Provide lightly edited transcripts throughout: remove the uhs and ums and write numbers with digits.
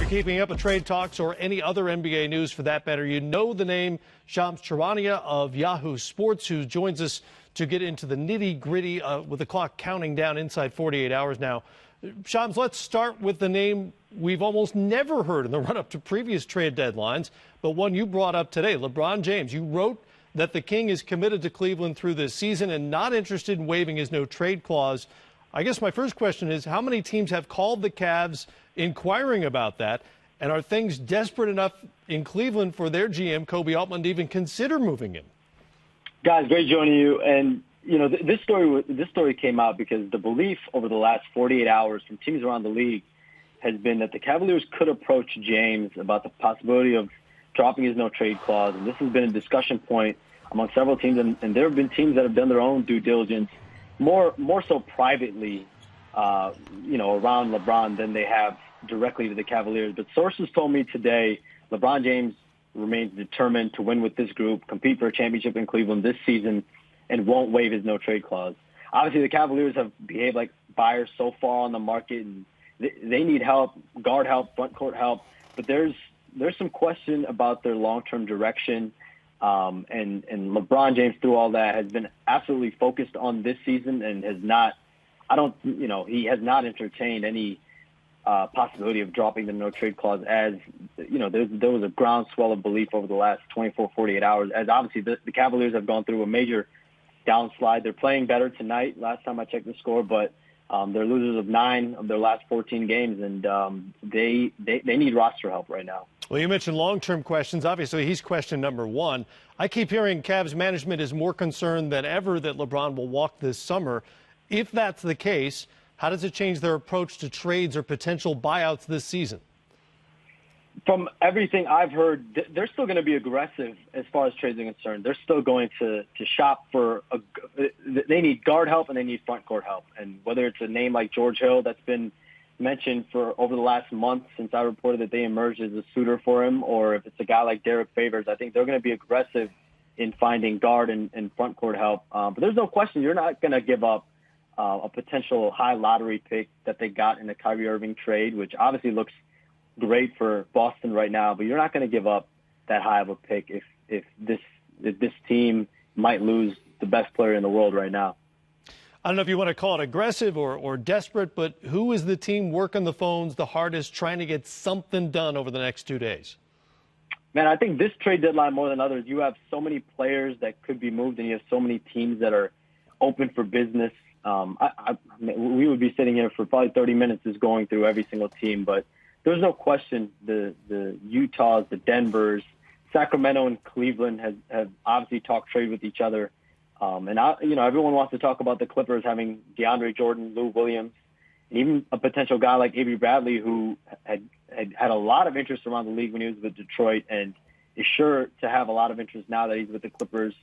you're keeping up with trade talks or any other NBA news for that matter, you know the name Shams Charania of Yahoo Sports, who joins us to get into the nitty-gritty with the clock counting down inside 48 hours now. Shams, let's start with the name we've almost never heard in the run-up to previous trade deadlines, but one you brought up today, LeBron James. You wrote that the King is committed to Cleveland through this season and not interested in waiving his no-trade clause. I guess my first question is, how many teams have called the Cavs inquiring about that? And are things desperate enough in Cleveland for their GM, Kobe Altman, to even consider moving him? Guys, great joining you. And, you know, this story came out because the belief over the last 48 hours from teams around the league has been that the Cavaliers could approach James about the possibility of dropping his no-trade clause. And this has been a discussion point among several teams. And there have been teams that have done their own due diligence, more so privately, around LeBron than they have directly to the Cavaliers. But sources told me today LeBron James remains determined to win with this group, compete for a championship in Cleveland this season, and won't waive his no-trade clause. Obviously, the Cavaliers have behaved like buyers so far on the market, and they need help, guard help, front court help. But there's some question about their long-term direction. And LeBron James, through all that, has been absolutely focused on this season and has not, he has not entertained any possibility of dropping the no-trade clause. As, there was a groundswell of belief over the last 24, 48 hours, as obviously the Cavaliers have gone through a major downslide. They're playing better tonight, last time I checked the score, but they're losers of 9 of their last 14 games, and they need roster help right now. Well, you mentioned long-term questions. Obviously, he's question number one. I keep hearing Cavs management is more concerned than ever that LeBron will walk this summer. If that's the case, how does it change their approach to trades or potential buyouts this season? From everything I've heard, they're still going to be aggressive as far as trades are concerned. They're still going to shop for they need guard help and they need front court help. And whether it's a name like George Hill that's been mentioned for over the last month since I reported that they emerged as a suitor for him, or if it's a guy like Derek Favors, I think they're going to be aggressive in finding guard and front court help. But there's no question you're not going to give up a potential high lottery pick that they got in the Kyrie Irving trade, which obviously looks great for Boston right now, but you're not going to give up that high of a pick if this team might lose the best player in the world right now. I don't know if you want to call it aggressive or desperate, but who is the team working the phones the hardest, trying to get something done over the next 2 days? Man, I think this trade deadline more than others, you have so many players that could be moved, and you have so many teams that are open for business. We would be sitting here for probably 30 minutes just going through every single team, but there's no question the Utahs, the Denvers, Sacramento, and Cleveland have obviously talked trade with each other. Everyone wants to talk about the Clippers having DeAndre Jordan, Lou Williams, and even a potential guy like Avery Bradley, who had a lot of interest around the league when he was with Detroit, and is sure to have a lot of interest now that he's with the Clippers.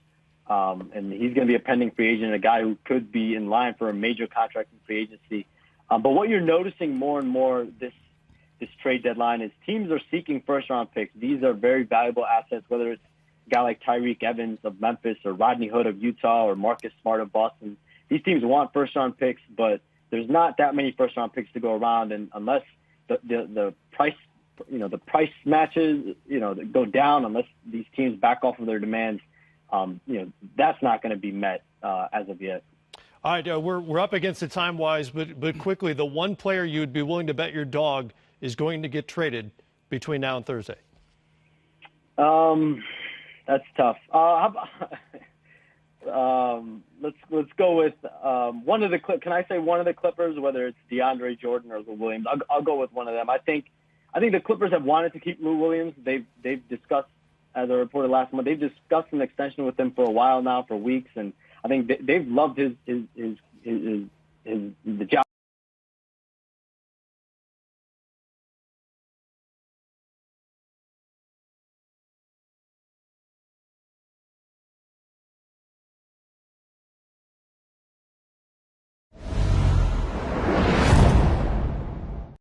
And he's going to be a pending free agent, a guy who could be in line for a major contract in free agency. But what you're noticing more and more this trade deadline is teams are seeking first-round picks. These are very valuable assets, whether it's a guy like Tyreke Evans of Memphis or Rodney Hood of Utah or Marcus Smart of Boston. These teams want first-round picks, but there's not that many first-round picks to go around, and unless the price, the price matches, go down, unless these teams back off of their demands, that's not going to be met as of yet. All right, we're up against it time-wise, but quickly, the one player you would be willing to bet your dog is going to get traded between now and Thursday? That's tough. Let's go with one of the Can I say one of the Clippers, whether it's DeAndre Jordan or Lou Williams? I'll go with one of them. I think the Clippers have wanted to keep Lou Williams. They've discussed, as I reported last month, they've discussed an extension with him for a while now, for weeks, and I think they've loved the job